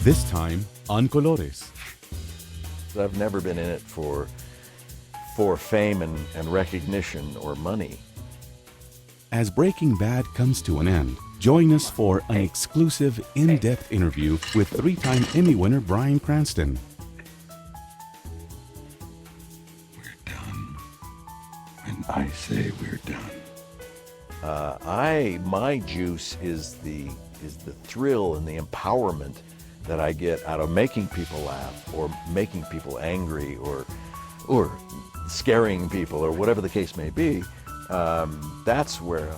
This time on Colores. I've never been in it for fame and recognition or money. As Breaking Bad comes to an end, join us for an exclusive, in-depth interview with three-time Emmy winner Bryan Cranston. We're done when I say we're done. My juice is the thrill and the empowerment that I get out of making people laugh or making people angry or scaring people or whatever the case may be. That's where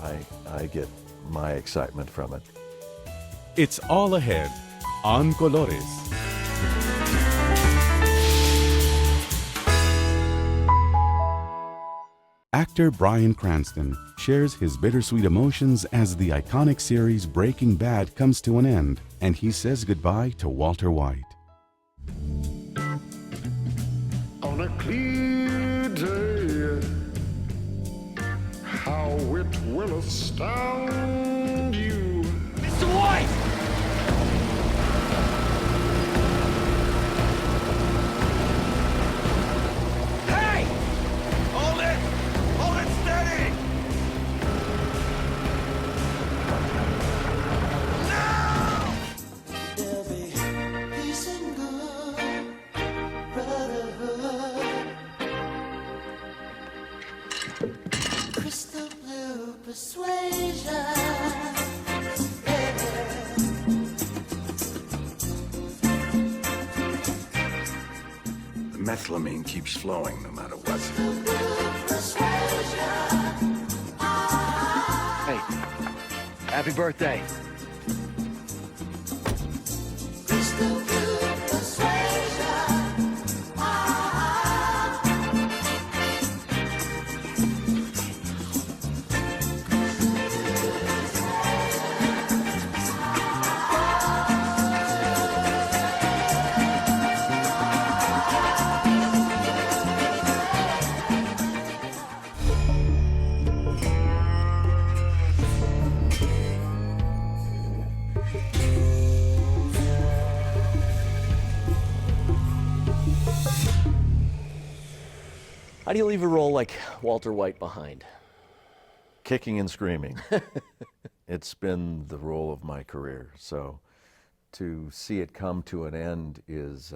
I get my excitement from it. It's all ahead on Colores. Actor Bryan Cranston shares his bittersweet emotions as the iconic series Breaking Bad comes to an end, and he says goodbye to Walter White. On a clear day, how it will astound you. Mr. White! Hey! Hold it! Hold it steady! No! There'll be peace and good brotherhood. Crystal blue persuasion. The methylamine keeps flowing no matter what. Hey, happy birthday. Crystal blue persuasion. How do you leave a role like Walter White behind? Kicking and screaming. It's been the role of my career. So to see it come to an end is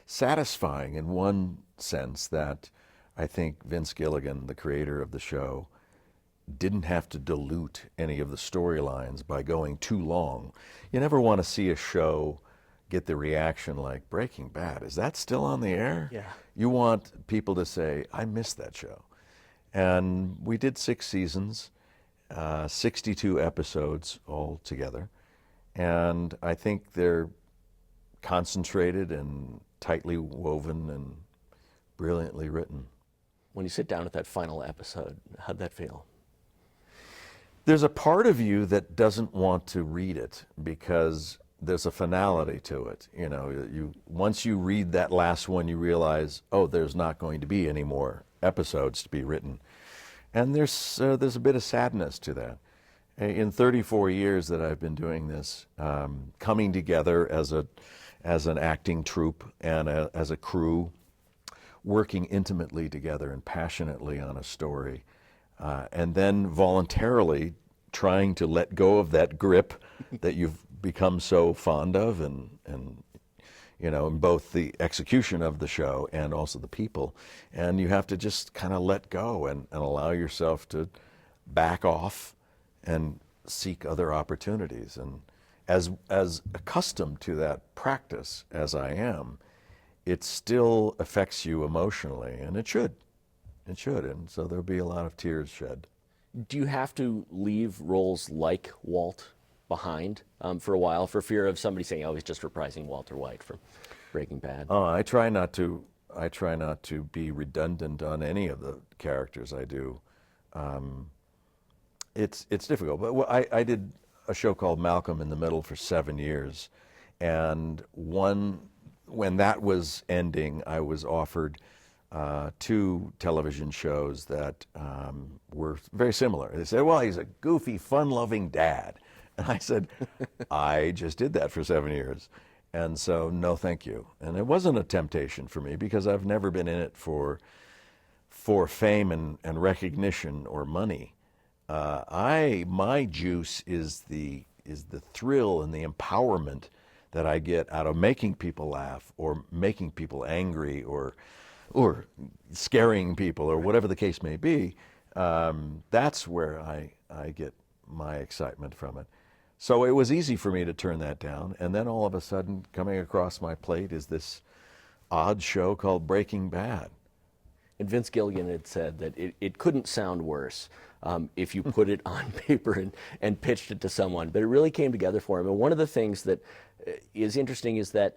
satisfying in one sense, that I think Vince Gilligan, the creator of the show, didn't have to dilute any of the storylines by going too long. You never want to see a show get the reaction like Breaking Bad. Is that still on the air? Yeah. You want people to say, I missed that show. And we did 6 seasons, 62 episodes altogether. And I think they're concentrated and tightly woven and brilliantly written. When you sit down at that final episode, how'd that feel? There's a part of you that doesn't want to read it because there's a finality to it. You know, once you read that last one, you realize, oh, there's not going to be any more episodes to be written. And there's a bit of sadness to that. In 34 years that I've been doing this, coming together as an acting troupe and as a crew, working intimately together and passionately on a story, and then voluntarily trying to let go of that grip that you've become so fond of, and you know, in both the execution of the show and also the people. And you have to just kind of let go and allow yourself to back off and seek other opportunities. And as accustomed to that practice as I am, it still affects you emotionally, and it should. It should, and so there'll be a lot of tears shed. Do you have to leave roles like Walt behind for a while for fear of somebody saying, oh, he's just reprising Walter White from Breaking Bad? I try not to be redundant on any of the characters I do. It's difficult, but I did a show called Malcolm in the Middle for 7 years, and when that was ending, I was offered 2 television shows that were very similar. They said, well, he's a goofy, fun-loving dad. And I said, I just did that for 7 years. And so, no, thank you. And it wasn't a temptation for me because I've never been in it for fame and recognition or money. My juice is the thrill and the empowerment that I get out of making people laugh or making people angry or scaring people or whatever the case may be. That's where I get my excitement from it. So it was easy for me to turn that down. And then all of a sudden, coming across my plate is this odd show called Breaking Bad. And Vince Gilligan had said that it couldn't sound worse if you put it on paper and pitched it to someone. But it really came together for him. And one of the things that is interesting is that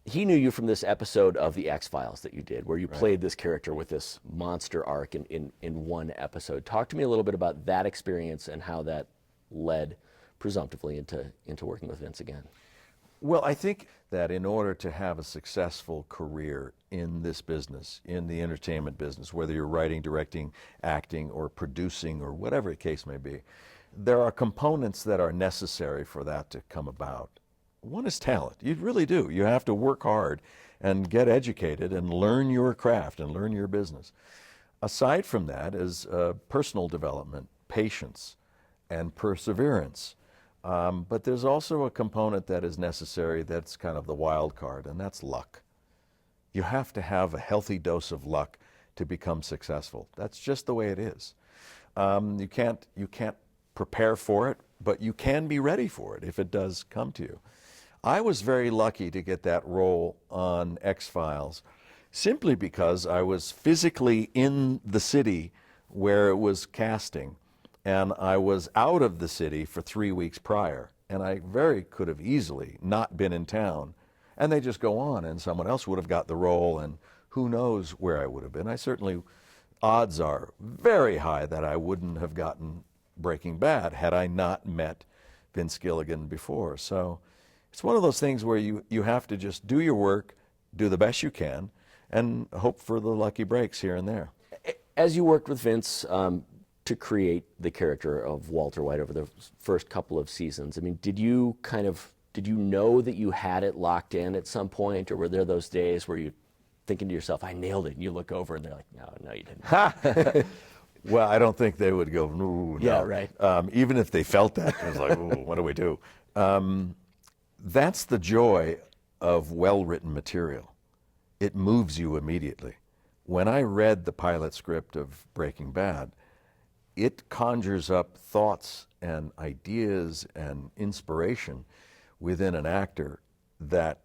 he knew you from this episode of The X-Files that you did, where you played this character with this monster arc in one episode. Talk to me a little bit about that experience and how that led presumptively into working with Vince again. Well, I think that in order to have a successful career in this business, in the entertainment business, whether you're writing, directing, acting, or producing, or whatever the case may be, there are components that are necessary for that to come about. One is talent. You really do. You have to work hard and get educated and learn your craft and learn your business. Aside from that is personal development, patience, and perseverance. But there's also a component that is necessary that's kind of the wild card, and that's luck. You have to have a healthy dose of luck to become successful. That's just the way it is. You can't prepare for it, but you can be ready for it if it does come to you. I was very lucky to get that role on X-Files simply because I was physically in the city where it was casting. And I was out of the city for 3 weeks prior, and I could have easily not been in town, and they just go on, and someone else would have got the role, and who knows where I would have been. Odds are very high that I wouldn't have gotten Breaking Bad had I not met Vince Gilligan before. So it's one of those things where you have to just do your work, do the best you can, and hope for the lucky breaks here and there. As you worked with Vince, to create the character of Walter White over the first couple of seasons, I mean, did you know that you had it locked in at some point, or were there those days where you're thinking to yourself, I nailed it, and you look over and they're like, no, you didn't. Well, I don't think they would go, no. Yeah, right. Even if they felt that, it was like, ooh, what do we do? That's the joy of well-written material. It moves you immediately. When I read the pilot script of Breaking Bad, it conjures up thoughts and ideas and inspiration within an actor that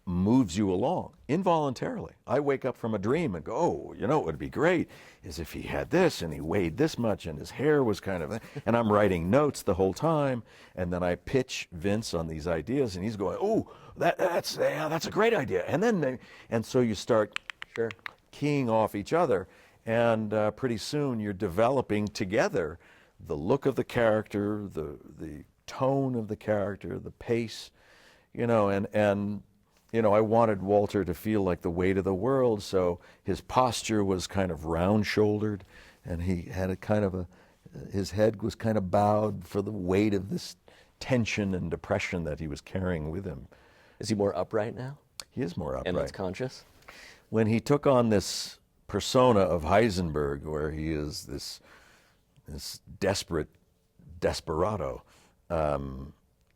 moves you along involuntarily. I wake up from a dream and go, oh, you know what would be great is if he had this and he weighed this much and his hair was kind of, and I'm writing notes the whole time, and then I pitch Vince on these ideas and he's going, oh, that's a great idea. And so you start keying off each other. And pretty soon you're developing together the look of the character, the tone of the character, the pace, and I wanted Walter to feel like the weight of the world, so his posture was kind of round-shouldered, and he had his head was kind of bowed for the weight of this tension and depression that he was carrying with him. Is he more upright now? He is more upright. And less conscious? When he took on this persona of Heisenberg, where he is this desperate desperado,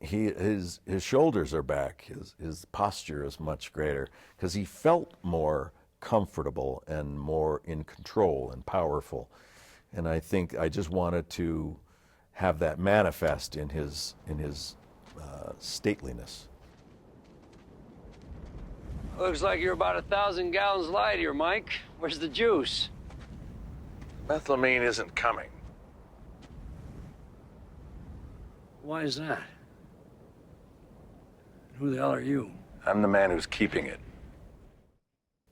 his shoulders are back, his posture is much greater, because he felt more comfortable and more in control and powerful. And I think I just wanted to have that manifest in his stateliness. Looks like you're about 1,000 gallons light here, Mike. Where's the juice? Methylamine isn't coming. Why is that? Who the hell are you? I'm the man who's keeping it.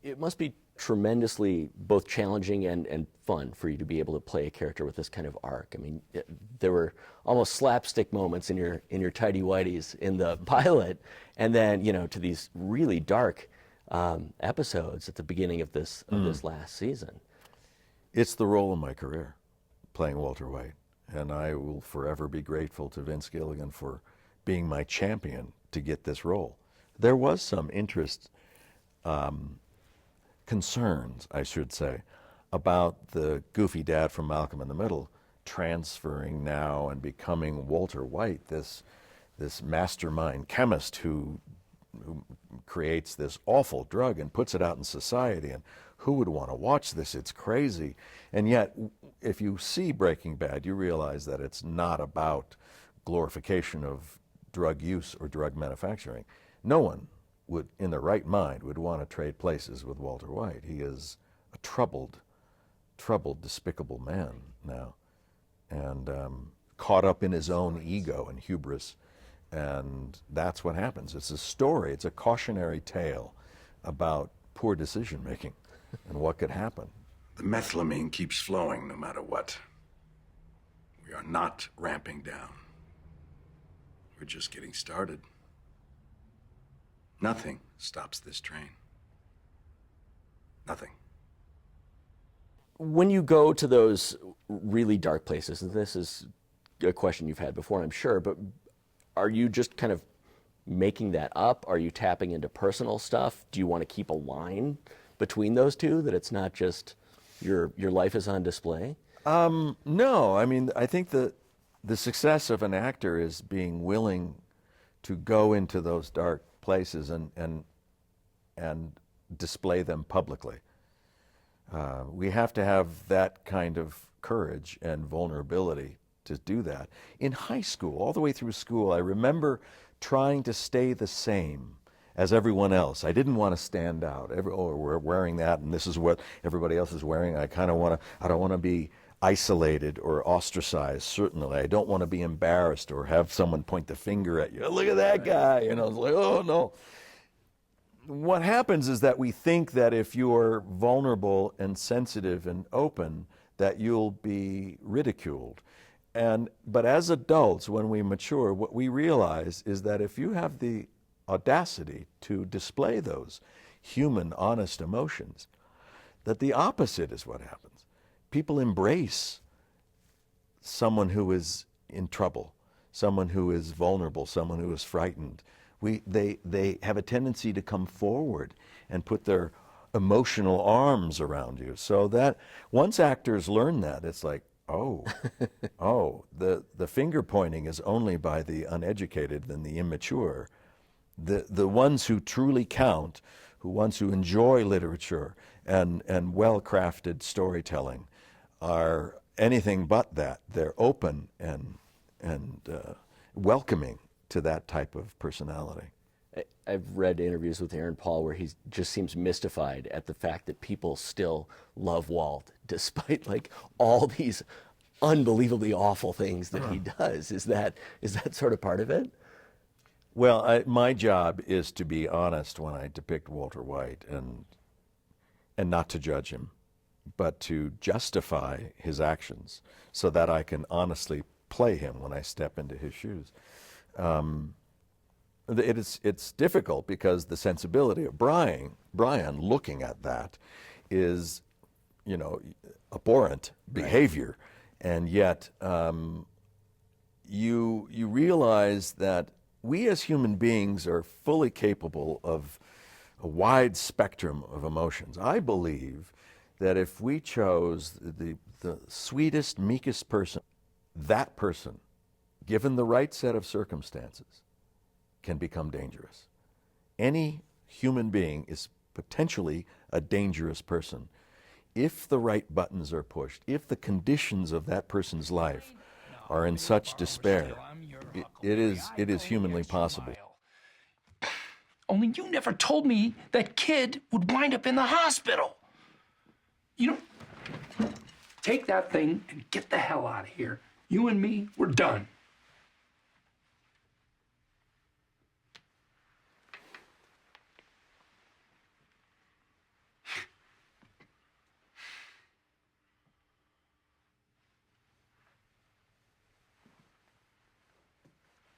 It must be tremendously both challenging and fun for you to be able to play a character with this kind of arc. I mean, there were almost slapstick moments in your tidy whities in the pilot, and then to these really dark episodes at the beginning of this last season. It's the role of my career, playing Walter White, and I will forever be grateful to Vince Gilligan for being my champion to get this role. there was some interest, concerns, I should say, about the goofy dad from Malcolm in the Middle transferring now and becoming Walter White, this mastermind chemist who creates this awful drug and puts it out in society. And who would want to watch this? It's crazy. And yet, if you see Breaking Bad, you realize that it's not about glorification of drug use or drug manufacturing. No one would, in their right mind, would want to trade places with Walter White. He is a troubled, despicable man now, and caught up in his own ego and hubris. And that's what happens. It's a story, it's a cautionary tale about poor decision making and what could happen. The methylamine keeps flowing no matter what. We are not ramping down. We're just getting started. Nothing stops this train. Nothing. When you go to those really dark places, and this is a question you've had before, I'm sure, but are you just kind of making that up? Are you tapping into personal stuff? Do you want to keep a line between those two, that it's not just your life is on display? No, I mean, I think the success of an actor is being willing to go into those dark places and display them publicly. We have to have that kind of courage and vulnerability to do that. In high school, all the way through school, I remember trying to stay the same as everyone else. I didn't want to stand out. We're wearing that, and this is what everybody else is wearing. I don't want to be isolated or ostracized, certainly. I don't want to be embarrassed or have someone point the finger at you. Look at that guy, you know, it's like, oh no. What happens is that we think that if you're vulnerable and sensitive and open, that you'll be ridiculed. But as adults, when we mature, what we realize is that if you have the audacity to display those human, honest emotions, that the opposite is what happens. People embrace someone who is in trouble, someone who is vulnerable, someone who is frightened. They have a tendency to come forward and put their emotional arms around you. So that once actors learn that, it's like, oh, the finger pointing is only by the uneducated and the immature. The ones who truly count, ones who enjoy literature and well-crafted storytelling, are anything but that. They're open and welcoming to that type of personality. I've read interviews with Aaron Paul where he just seems mystified at the fact that people still love Walt despite like all these unbelievably awful things that he does. Is that sort of part of it? Well, my job is to be honest when I depict Walter White and not to judge him, but to justify his actions so that I can honestly play him when I step into his shoes. It's difficult because the sensibility of Brian looking at that is, abhorrent behavior, and yet you realize that we as human beings are fully capable of a wide spectrum of emotions. I believe that if we chose the sweetest, meekest person, that person, given the right set of circumstances, can become dangerous. Any human being is potentially a dangerous person if the right buttons are pushed, if the conditions of that person's life are in such despair. It is humanly possible. Only you never told me that kid would wind up in the hospital. Take that thing and get the hell out of here. You and me, we're done.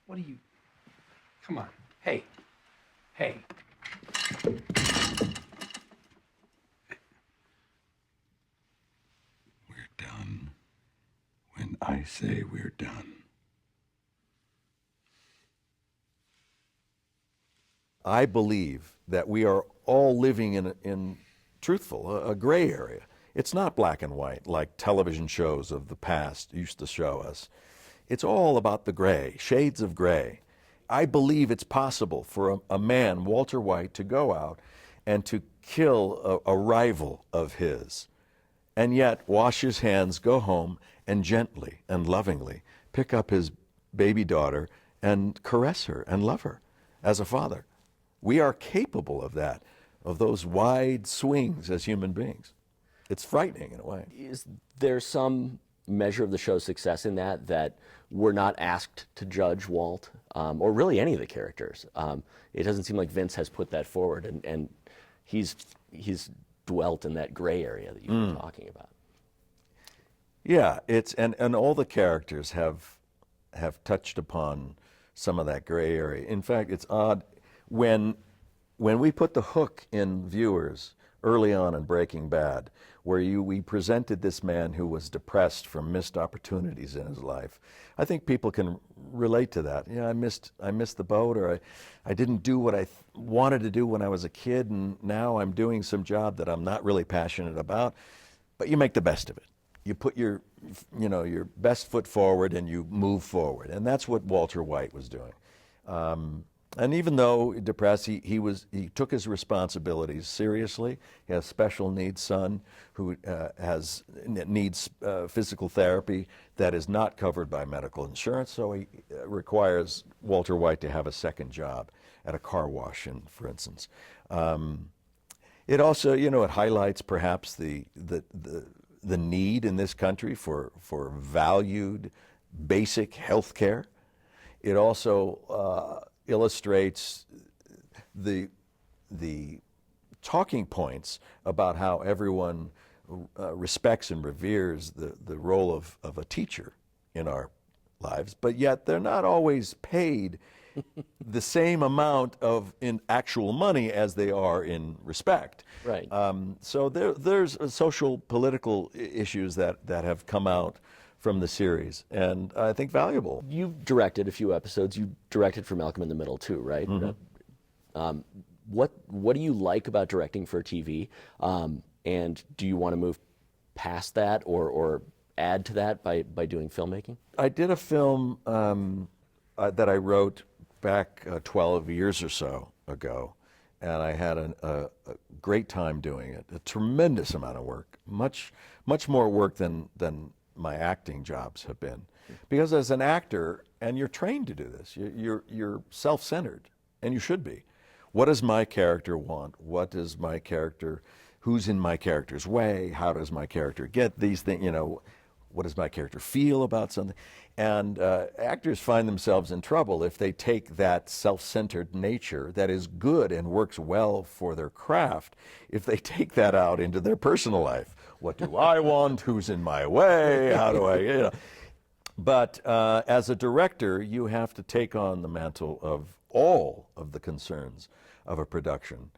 What are you? Come on. Hey. We're done when I say we're done. I believe that we are all living in truthful, a gray area. It's not black and white like television shows of the past used to show us. It's all about the gray, shades of gray. I believe it's possible for a man, Walter White, to go out and to kill a rival of his, and yet wash his hands, go home, and gently and lovingly pick up his baby daughter and caress her and love her as a father. We are capable of that, of those wide swings as human beings. It's frightening in a way. Is there some measure of the show's success in that we're not asked to judge Walt, or really any of the characters? It doesn't seem like Vince has put that forward, and he's dwelt in that gray area that you were talking about. Yeah, it's and all the characters have touched upon some of that gray area. In fact, it's odd when we put the hook in viewers early on in Breaking Bad, where we presented this man who was depressed from missed opportunities in his life. I think people can relate to that. Yeah, I missed the boat, or I didn't do what I wanted to do when I was a kid, and now I'm doing some job that I'm not really passionate about. But you make the best of it. You put your best foot forward and you move forward, and that's what Walter White was doing. And even though depressed, he took his responsibilities seriously. He has a special needs son who needs physical therapy that is not covered by medical insurance, so he requires Walter White to have a second job at a car wash, for instance. It also, it highlights perhaps the need in this country for valued, basic health care. It also illustrates the talking points about how everyone respects and reveres the role of a teacher in our lives, but yet they're not always paid the same amount in actual money as they are in respect. Right. So there's social, political issues that have come out from the series, and I think valuable. You directed a few episodes. You directed for Malcolm in the Middle too, right? Mm-hmm. What do you like about directing for TV? And do you want to move past that or add to that by doing filmmaking? I did a film that I wrote back 12 years or so ago, and I had a great time doing it. A tremendous amount of work, much more work than my acting jobs have been, because as an actor, and you're trained to do this, you're self-centered, and you should be. What does my character want? What does my character? Who's in my character's way? How does my character get these things? What does my character feel about something? And actors find themselves in trouble if they take that self-centered nature that is good and works well for their craft, if they take that out into their personal life. What do I want? Who's in my way? How do I, But as a director, you have to take on the mantle of all of the concerns of a production,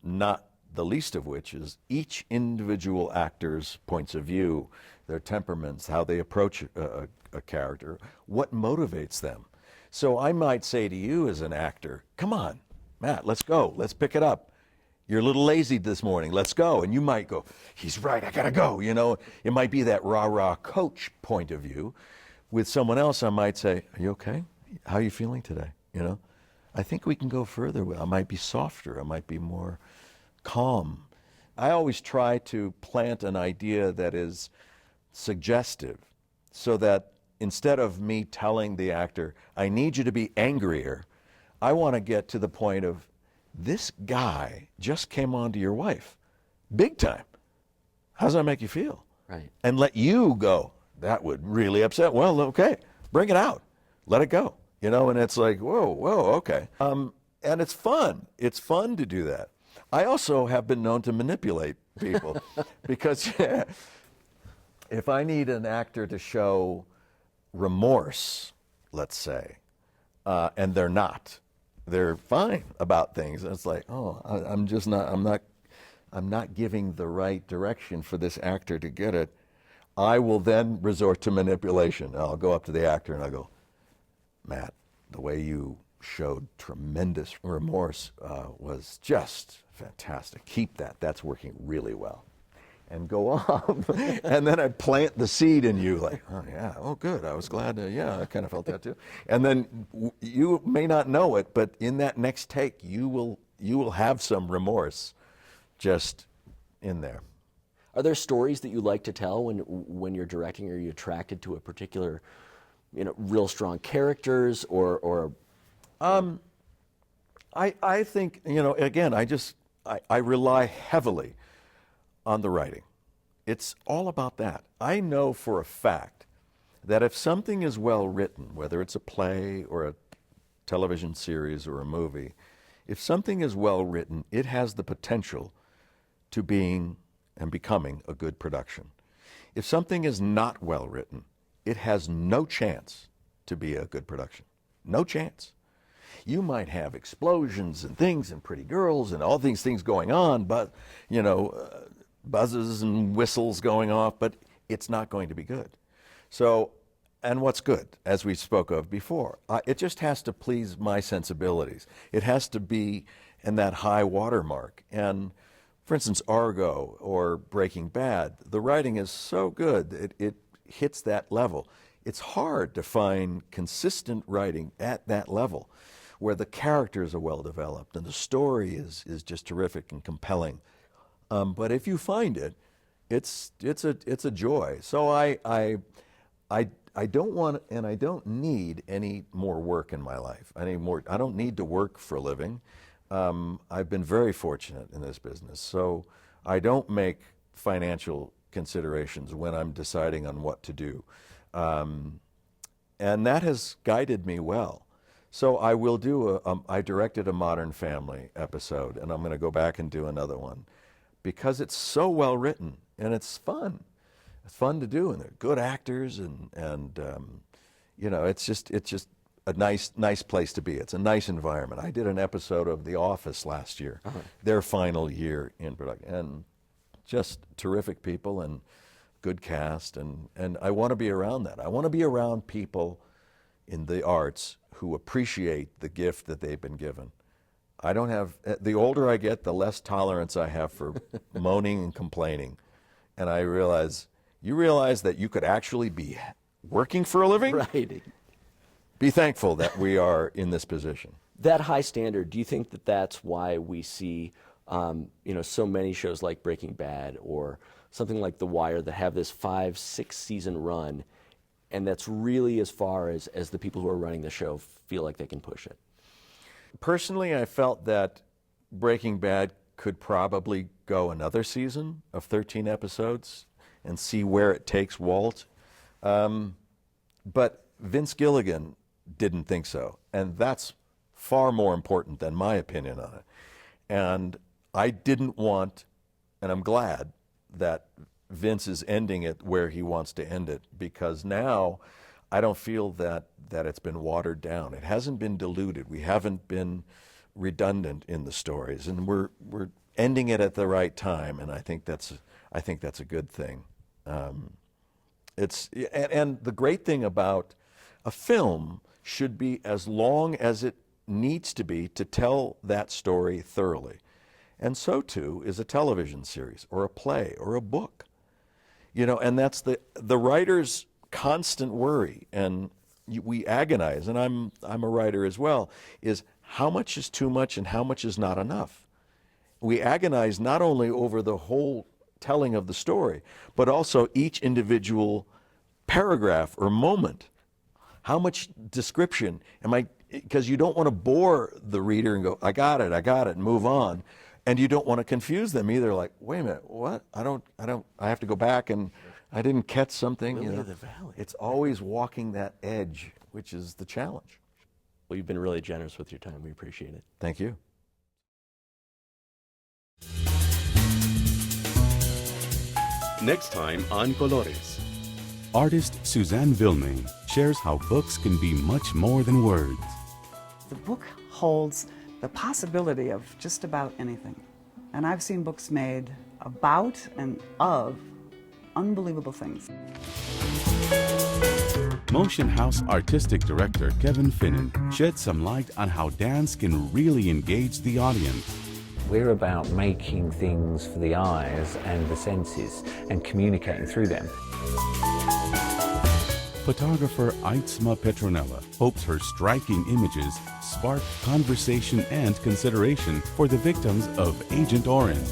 not the least of which is each individual actor's points of view, their temperaments, how they approach a character, what motivates them. So I might say to you as an actor, come on, Matt, let's go, let's pick it up. You're a little lazy this morning, let's go. And you might go, he's right, I gotta go. It might be that rah-rah coach point of view. With someone else, I might say, are you okay? How are you feeling today? I think we can go further. I might be softer, I might be more calm. I always try to plant an idea that is suggestive, so that instead of me telling the actor, I need you to be angrier, I want to get to the point of, this guy just came on to your wife, big time. How does that make you feel? Right. And let you go, that would really upset. Well, okay, bring it out, let it go. And it's like, whoa, okay. And it's fun. It's fun to do that. I also have been known to manipulate people because if I need an actor to show remorse, let's say, and they're not, they're fine about things. It's like, I'm not giving the right direction for this actor to get it. I will then resort to manipulation. I'll go up to the actor and I'll go, Matt, the way you showed tremendous remorse was just fantastic. Keep that. That's working really well. And go on. And then I plant the seed in you like, oh yeah, oh good, I was glad to, yeah, I kind of felt that too. And then you may not know it, but in that next take, you will have some remorse just in there. Are there stories that you like to tell when you're directing? Are you attracted to a particular, real strong characters or? I think, again, I rely heavily on the writing. It's all about that. I know for a fact that if something is well written, whether it's a play or a television series or a movie, if something is well written, it has the potential to being and becoming a good production. If something is not well written, it has no chance to be a good production. No chance. You might have explosions and things and pretty girls and all these things going on, but, buzzes and whistles going off, but it's not going to be good. So, and what's good, as we spoke of before, it just has to please my sensibilities. It has to be in that high watermark. And for instance, Argo or Breaking Bad, the writing is so good, it hits that level. It's hard to find consistent writing at that level where the characters are well developed and the story is just terrific and compelling. But if you find it, it's a joy. So I don't want and I don't need any more work in my life. I don't need to work for a living. I've been very fortunate in this business, so I don't make financial considerations when I'm deciding on what to do, and that has guided me well. So I will do I directed a Modern Family episode, and I'm going to go back and do another one, because it's so well written and it's fun. It's fun to do, and they're good actors, and it's just a nice place to be. It's a nice environment. I did an episode of The Office last year, their final year in production, and just terrific people and good cast, and I want to be around that. I want to be around people in the arts who appreciate the gift that they've been given. I don't have, the older I get, the less tolerance I have for moaning and complaining. And you realize that you could actually be working for a living? Right. Be thankful that we are in this position. That high standard, do you think that that's why we see, so many shows like Breaking Bad or something like The Wire that have this 5-6 season run, and that's really as far as the people who are running the show feel like they can push it? Personally, I felt that Breaking Bad could probably go another season of 13 episodes and see where it takes Walt. But Vince Gilligan didn't think so, and that's far more important than my opinion on it. And I didn't want, and I'm glad that Vince is ending it where he wants to end it, because now I don't feel that it's been watered down. It hasn't been diluted. We haven't been redundant in the stories, and we're ending it at the right time, and I think that's a good thing. And the great thing about a film should be as long as it needs to be to tell that story thoroughly. And so too is a television series or a play or a book. And that's the writer's constant worry, and we agonize, and I'm a writer as well, is how much is too much and how much is not enough. We agonize not only over the whole telling of the story, but also each individual paragraph or moment. How much description am I, because you don't want to bore the reader and go, I got it, and move on. And you don't want to confuse them either, like, wait a minute, what? I have to go back and I didn't catch something. Lily of the Valley. It's always walking that edge, which is the challenge. Well, you've been really generous with your time. We appreciate it. Thank you. Next time on Colores. Artist Suzanne Vilme shares how books can be much more than words. The book holds the possibility of just about anything. And I've seen books made about and of unbelievable things. Motion House artistic director Kevin Finnan sheds some light on how dance can really engage the audience. We're about making things for the eyes and the senses and communicating through them. Photographer Aitzma Petronella hopes her striking images spark conversation and consideration for the victims of Agent Orange.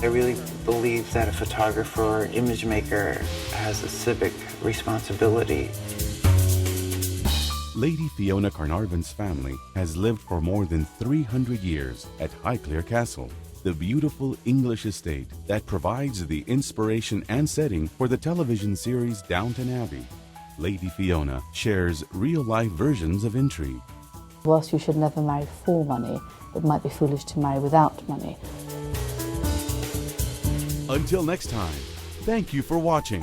I really believe that a photographer or image maker has a civic responsibility. Lady Fiona Carnarvon's family has lived for more than 300 years at Highclere Castle, the beautiful English estate that provides the inspiration and setting for the television series Downton Abbey. Lady Fiona shares real-life versions of intrigue. Whilst you should never marry for money, it might be foolish to marry without money. Until next time, thank you for watching.